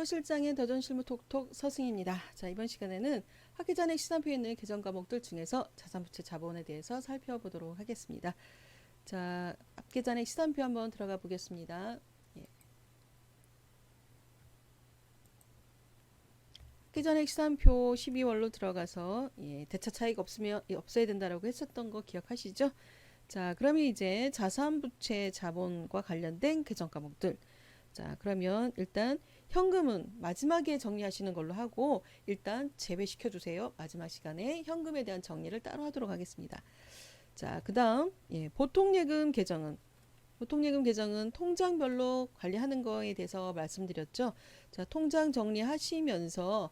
서실장의 더전실무 톡톡 서승입니다. 자, 이번 시간에는 학기전에 시간표에 있는 개정 과목들 중에서 자산부채 자본에 대해서 살펴보도록 하겠습니다. 자, 학기전에 시간표 한번 들어가 보겠습니다. 학기전에 시간표 12월로 들어가서 대차 차익 없어야 된다라고 했었던 거 기억하시죠? 자, 그러면 이제 자산부채 자본과 관련된 개정 과목들. 자, 그러면 일단 현금은 마지막에 정리하시는 걸로 하고 일단 제외시켜 주세요. 마지막 시간에 현금에 대한 정리를 따로 하도록 하겠습니다. 자, 그 다음 보통예금 개정은 통장별로 관리하는 거에 대해서 말씀드렸죠. 자, 통장 정리하시면서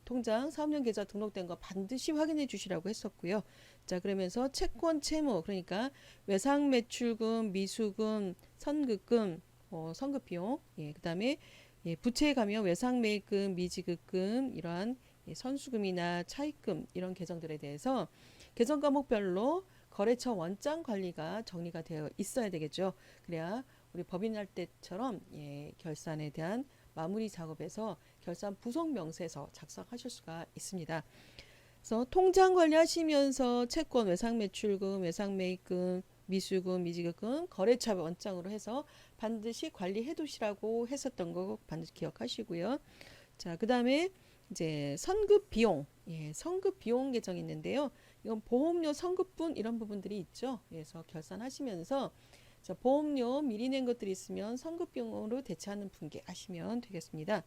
통장 사업용 계좌 등록된 거 반드시 확인해 주시라고 했었고요. 자, 그러면서 채권 채무, 그러니까 외상 매출금, 미수금, 선급금, 선급 비용, 그 다음에 부채에 가면 외상 매입금, 미지급금, 이러한 선수금이나 차입금 이런 계정들에 대해서 계정 과목별로 거래처 원장 관리가 정리가 되어 있어야 되겠죠. 그래야 우리 법인 할 때처럼 결산에 대한 마무리 작업에서 결산 부속 명세서 작성하실 수가 있습니다. 그래서 통장 관리하시면서 채권 외상 매출금, 외상 매입금, 미수금, 미지급금, 거래처 원장으로 해서 반드시 관리해 두시라고 했었던 거 반드시 기억하시고요. 자, 그 다음에 이제 선급 비용, 선급 비용 계정이 있는데요. 이건 보험료 선급분 이런 부분들이 있죠. 그래서 결산하시면서 자, 보험료 미리 낸 것들이 있으면 선급 비용으로 대체하는 분께 하시면 되겠습니다.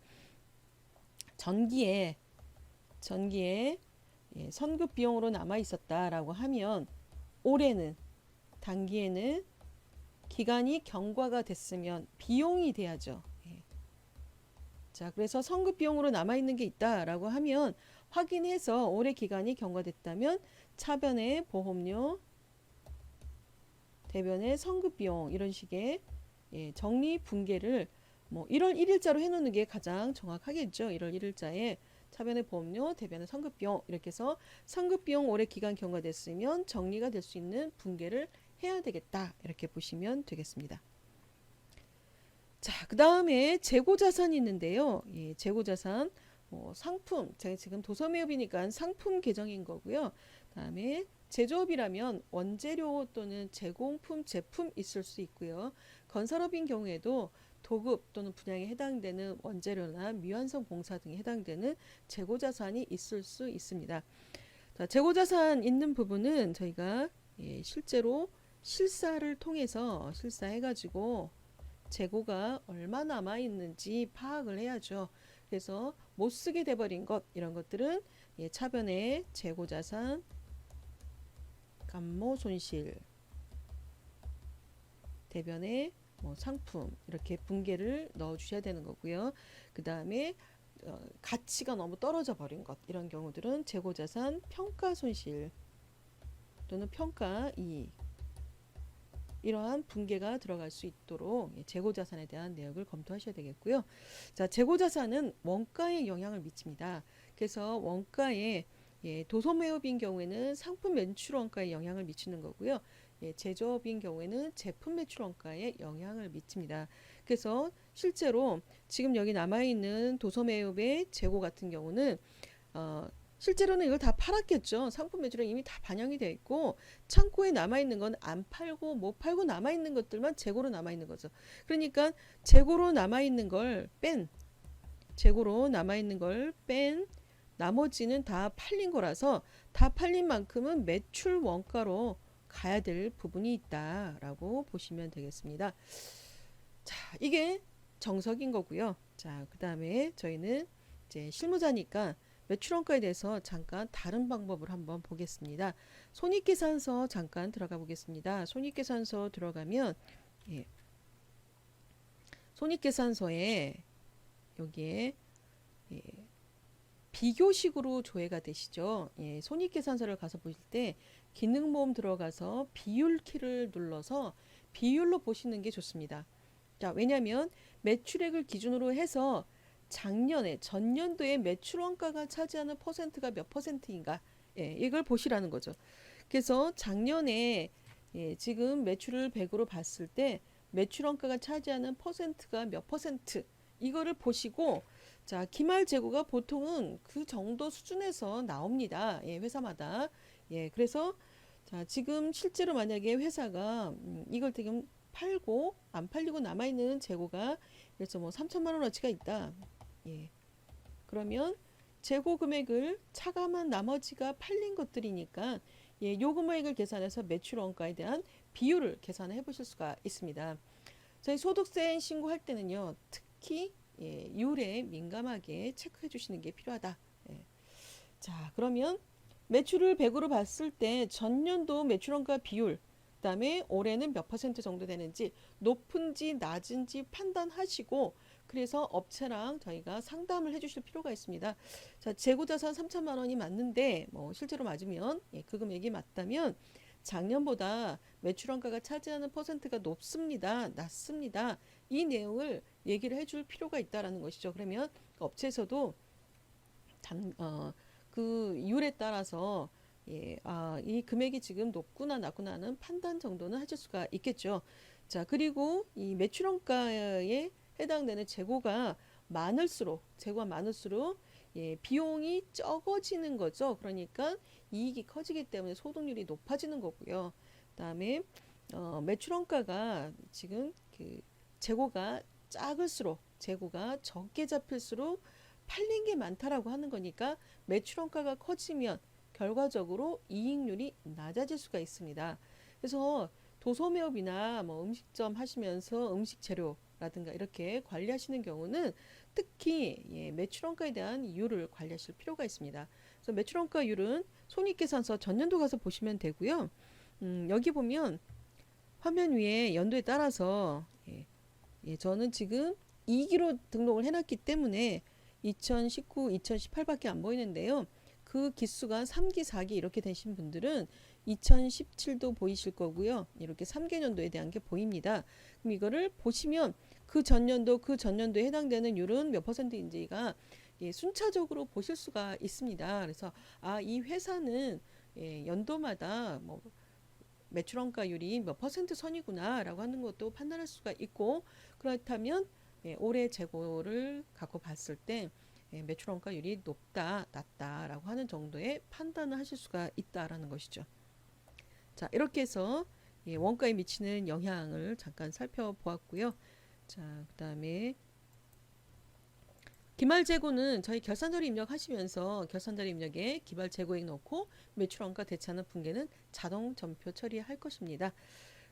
전기에 선급 비용으로 남아 있었다라고 하면 올해는 단기에는 기간이 경과가 됐으면 비용이 돼야죠. 자, 그래서 선급 비용으로 남아 있는 게 있다라고 하면 확인해서 올해 기간이 경과됐다면 차변의 보험료, 대변의 선급 비용 이런 식의 정리 분계를 뭐 1월 1일자로 해놓는 게 가장 정확하겠죠. 1월 1일자에 차변의 보험료, 대변의 선급 비용 이렇게 해서 선급 비용 올해 기간 경과됐으면 정리가 될 수 있는 분계를 해야 되겠다 이렇게 보시면 되겠습니다. 자, 그 다음에 재고자산이 있는데요. 재고자산 상품, 제가 지금 도서매업이니까 상품 계정인 거고요. 그 다음에 제조업이라면 원재료 또는 제공품, 제품 있을 수 있고요. 건설업인 경우에도 도급 또는 분양에 해당되는 원재료나 미완성 공사 등에 해당되는 재고자산이 있을 수 있습니다. 자, 재고자산 있는 부분은 저희가 실제로 실사를 통해서 실사해가지고 재고가 얼마 남아 있는지 파악을 해야죠. 그래서 못 쓰게 돼버린 것 이런 것들은 차변에 재고자산, 감모 손실, 대변에 상품 이렇게 분계를 넣어 주셔야 되는 거고요. 그 다음에 가치가 너무 떨어져 버린 것 이런 경우들은 재고자산 평가 손실 또는 평가 이익 이러한 분계가 들어갈 수 있도록 재고자산에 대한 내역을 검토하셔야 되겠고요. 자, 재고자산은 원가에 영향을 미칩니다. 그래서 원가에 도소매업인 경우에는 상품 매출 원가에 영향을 미치는 거고요. 제조업인 경우에는 제품 매출 원가에 영향을 미칩니다. 그래서 실제로 지금 여기 남아있는 도소매업의 재고 같은 경우는 실제로는 이걸 다 팔았겠죠. 상품 매출에 이미 다 반영이 되어 있고 창고에 남아있는 건 안 팔고 못 팔고 남아있는 것들만 재고로 남아있는 거죠. 그러니까 재고로 남아있는 걸 뺀 나머지는 다 팔린 거라서 다 팔린 만큼은 매출 원가로 가야 될 부분이 있다라고 보시면 되겠습니다. 자, 이게 정석인 거고요. 자, 그 다음에 저희는 이제 실무자니까 매출원가에 대해서 잠깐 다른 방법을 한번 보겠습니다. 손익계산서 잠깐 들어가 보겠습니다. 손익계산서 들어가면 손익계산서에 여기에 비교식으로 조회가 되시죠. 손익계산서를 가서 보실 때 기능모음 들어가서 비율 키를 눌러서 비율로 보시는 게 좋습니다. 자, 왜냐하면 매출액을 기준으로 해서 전년도에 매출 원가가 차지하는 퍼센트가 몇 퍼센트인가 이걸 보시라는 거죠. 그래서 작년에 지금 매출을 100으로 봤을 때 매출 원가가 차지하는 퍼센트가 몇 퍼센트 이거를 보시고 자, 기말 재고가 보통은 그 정도 수준에서 나옵니다. 예, 회사마다. 예, 그래서 자, 지금 실제로 만약에 회사가 이걸 지금 팔고 안 팔리고 남아있는 재고가 그래서 뭐 3천만 원어치가 있다. 예, 그러면 재고 금액을 차감한 나머지가 팔린 것들이니까 예, 요 금액을 계산해서 매출 원가에 대한 비율을 계산해 보실 수가 있습니다. 저희 소득세 신고할 때는요, 특히 예, 율에 민감하게 체크해 주시는 게 필요하다. 예. 자, 그러면 매출을 100으로 봤을 때 전년도 매출원가 비율, 그다음에 올해는 몇 퍼센트 정도 되는지 높은지 낮은지 판단하시고 그래서 업체랑 저희가 상담을 해주실 필요가 있습니다. 자, 재고자산 3천만 원이 맞는데 뭐 실제로 맞으면 예, 그 금액이 맞다면 작년보다 매출원가가 차지하는 퍼센트가 높습니다. 낮습니다. 이 내용을 얘기를 해줄 필요가 있다라는 것이죠. 그러면 업체에서도 그 이율에 따라서 예, 이 금액이 지금 높구나 낮구나 하는 판단 정도는 하실 수가 있겠죠. 자, 그리고 이 매출원가에 해당되는 재고가 많을수록 예, 비용이 적어지는 거죠. 그러니까 이익이 커지기 때문에 소득률이 높아지는 거고요. 그다음에 매출원가가 지금 그 재고가 작을수록 재고가 적게 잡힐수록 팔린 게 많다라고 하는 거니까 매출원가가 커지면 결과적으로 이익률이 낮아질 수가 있습니다. 그래서 도소매업이나 뭐 음식점 하시면서 음식 재료라든가 이렇게 관리하시는 경우는 특히 예, 매출원가에 대한 이율을 관리하실 필요가 있습니다. 그래서 매출원가율은 손익계산서 전년도 가서 보시면 되고요. 여기 보면 화면 위에 연도에 따라서 예, 저는 지금 2기로 등록을 해놨기 때문에 2019, 2018밖에 안 보이는데요. 그 기수가 3기, 4기 이렇게 되신 분들은 2017도 보이실 거고요. 이렇게 3개년도에 대한 게 보입니다. 그럼 이거를 보시면 그 전년도에 해당되는 율은 몇 퍼센트인지가 예, 순차적으로 보실 수가 있습니다. 그래서 이 회사는 예, 연도마다 뭐 매출원가율이 몇 퍼센트 선이구나라고 하는 것도 판단할 수가 있고 그렇다면 예, 올해 재고를 갖고 봤을 때 예, 매출원가율이 높다, 낮다라고 하는 정도의 판단을 하실 수가 있다라는 것이죠. 자, 이렇게 해서 예, 원가에 미치는 영향을 잠깐 살펴보았고요. 자, 그다음에 기말 재고는 저희 결산자료 입력하시면서 결산자료 입력에 기말 재고액 넣고 매출원가 대차하는 분계는 자동 점표 처리할 것입니다.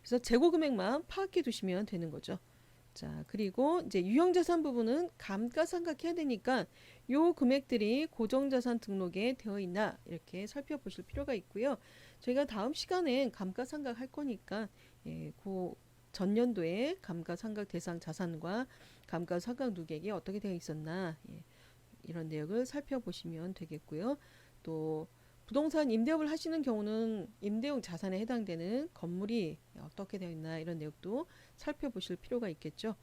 그래서 재고 금액만 파악해 두시면 되는 거죠. 자, 그리고 이제 유형자산 부분은 감가상각해야 되니까 요 금액들이 고정자산 등록에 되어 있나 이렇게 살펴보실 필요가 있고요. 저희가 다음 시간엔 감가상각 할 거니까 예, 그 전년도에 감가상각 대상 자산과 감가상각 누계액이 어떻게 되어 있었나 예, 이런 내용을 살펴보시면 되겠고요. 또 부동산 임대업을 하시는 경우는 임대용 자산에 해당되는 건물이 어떻게 되어 있나 이런 내용도 살펴보실 필요가 있겠죠.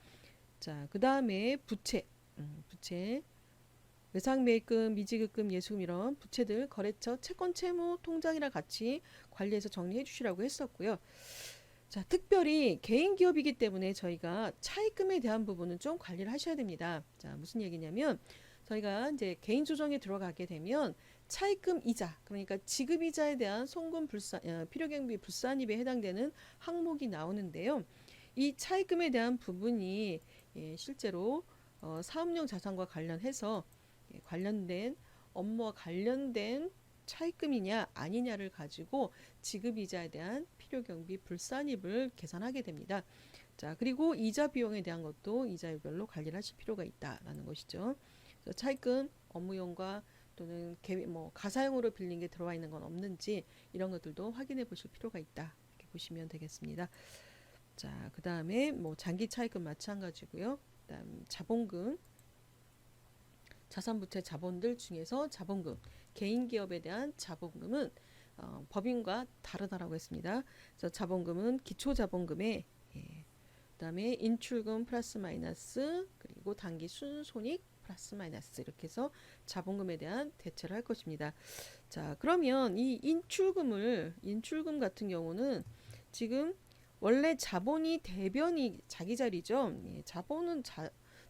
자, 그 다음에 부채, 외상매입금, 미지급금, 예수금 이런 부채들 거래처, 채권, 채무, 통장이랑 같이 관리해서 정리해 주시라고 했었고요. 자, 특별히 개인 기업이기 때문에 저희가 차입금에 대한 부분은 좀 관리를 하셔야 됩니다. 자, 무슨 얘기냐면 저희가 이제 개인 조정에 들어가게 되면 차입금 이자, 그러니까 지급 이자에 대한 필요경비 불산입에 해당되는 항목이 나오는데요. 이 차입금에 대한 부분이 예, 실제로 사업용 자산과 관련해서 예, 관련된 업무와 관련된 차입금이냐 아니냐를 가지고 지급이자에 대한 필요경비 불산입을 계산하게 됩니다. 자, 그리고 이자 비용에 대한 것도 이자율별로 관리를 하실 필요가 있다라는 것이죠. 그래서 차입금 업무용과 또는 가사용으로 빌린 게 들어와 있는 건 없는지 이런 것들도 확인해 보실 필요가 있다. 이렇게 보시면 되겠습니다. 자, 그 다음에 뭐 장기 차입금 마찬가지고요. 그다음 자본금, 자산부채 자본들 중에서 자본금, 개인 기업에 대한 자본금은 법인과 다르다라고 했습니다. 그래서 자본금은 기초 자본금에 예, 그다음에 인출금 플러스 마이너스 그리고 단기 순손익 플러스 마이너스 이렇게 해서 자본금에 대한 대체를 할 것입니다. 자, 그러면 이 인출금 같은 경우는 지금 원래 자본이 대변이 자기 자리죠. 예,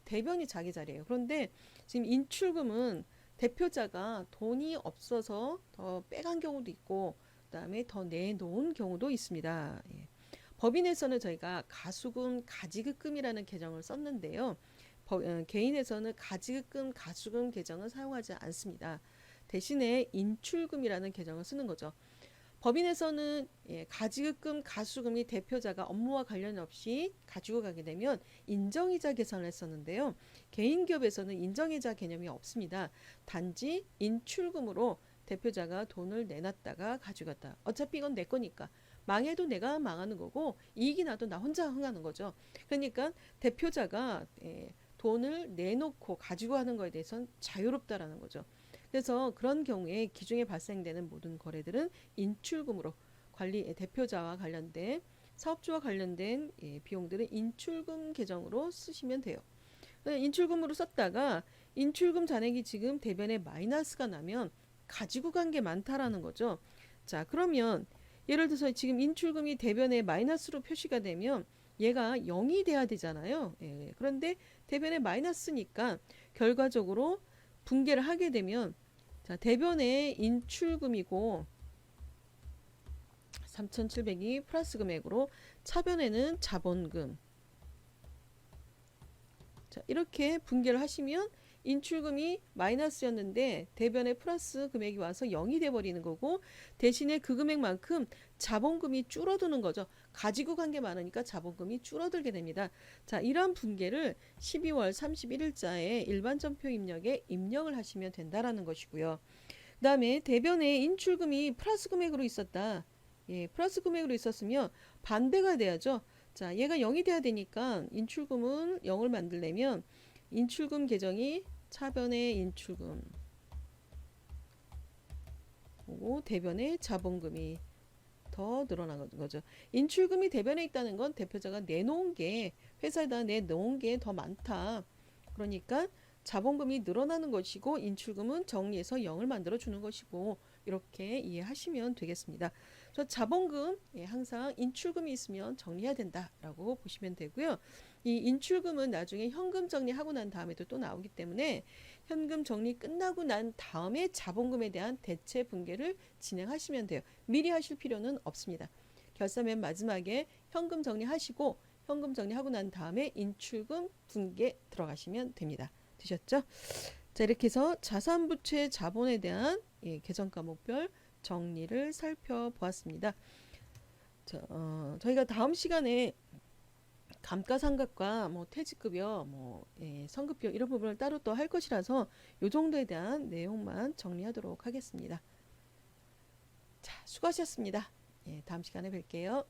대변이 자기 자리예요. 그런데 지금 인출금은 대표자가 돈이 없어서 더 빼간 경우도 있고 그다음에 더 내놓은 경우도 있습니다. 예. 법인에서는 저희가 가수금, 가지급금이라는 개정을 썼는데요. 개인에서는 가지급금, 가수금 개정을 사용하지 않습니다. 대신에 인출금이라는 개정을 쓰는 거죠. 법인에서는 가지급금, 가수금이 대표자가 업무와 관련 없이 가지고 가게 되면 인정이자 계산을 했었는데요. 개인기업에서는 인정이자 개념이 없습니다. 단지 인출금으로 대표자가 돈을 내놨다가 가져갔다. 어차피 이건 내 거니까. 망해도 내가 망하는 거고 이익이 나도 나 혼자 흥하는 거죠. 그러니까 대표자가 돈을 내놓고 가지고 하는 거에 대해서는 자유롭다라는 거죠. 그래서 그런 경우에 기중에 발생되는 모든 거래들은 인출금으로 대표자와 관련된 사업주와 관련된 비용들은 인출금 계정으로 쓰시면 돼요. 인출금으로 썼다가 인출금 잔액이 지금 대변에 마이너스가 나면 가지고 간 게 많다라는 거죠. 자, 그러면 예를 들어서 지금 인출금이 대변에 마이너스로 표시가 되면 얘가 0이 돼야 되잖아요. 그런데 대변에 마이너스니까 결과적으로 분개를 하게 되면 자, 대변에 인출금이고 3,700이 플러스 금액으로 차변에는 자본금. 자, 이렇게 분개를 하시면 인출금이 마이너스였는데 대변에 플러스 금액이 와서 0이 돼 버리는 거고 대신에 그 금액만큼 자본금이 줄어드는 거죠. 가지고 간 게 많으니까 자본금이 줄어들게 됩니다. 자, 이러한 분개를 12월 31일자에 일반전표 입력에 입력을 하시면 된다라는 것이고요. 그 다음에 대변에 인출금이 플러스 금액으로 있었다. 플러스 금액으로 있었으면 반대가 돼야죠. 자, 얘가 0이 돼야 되니까 인출금은 0을 만들려면 인출금 계정이 차변의 인출금 그리고 대변의 자본금이 더 늘어나는 거죠. 인출금이 대변에 있다는 건 대표자가 내놓은 게 회사에다 내놓은 게 더 많다. 그러니까 자본금이 늘어나는 것이고 인출금은 정리해서 0을 만들어 주는 것이고 이렇게 이해하시면 되겠습니다. 그래서 자본금 항상 인출금이 있으면 정리해야 된다라고 보시면 되고요. 이 인출금은 나중에 현금 정리하고 난 다음에도 또 나오기 때문에 현금 정리 끝나고 난 다음에 자본금에 대한 대체 분개를 진행하시면 돼요. 미리 하실 필요는 없습니다. 결산 맨 마지막에 현금 정리하시고 현금 정리하고 난 다음에 인출금 분개 들어가시면 됩니다. 되셨죠? 자, 이렇게 해서 자산부채 자본에 대한 계정 과목별 정리를 살펴보았습니다. 자, 저희가 다음 시간에 감가상각과 뭐 퇴직급여, 성급비용 이런 부분을 따로 또 할 것이라서 이 정도에 대한 내용만 정리하도록 하겠습니다. 자, 수고하셨습니다. 다음 시간에 뵐게요.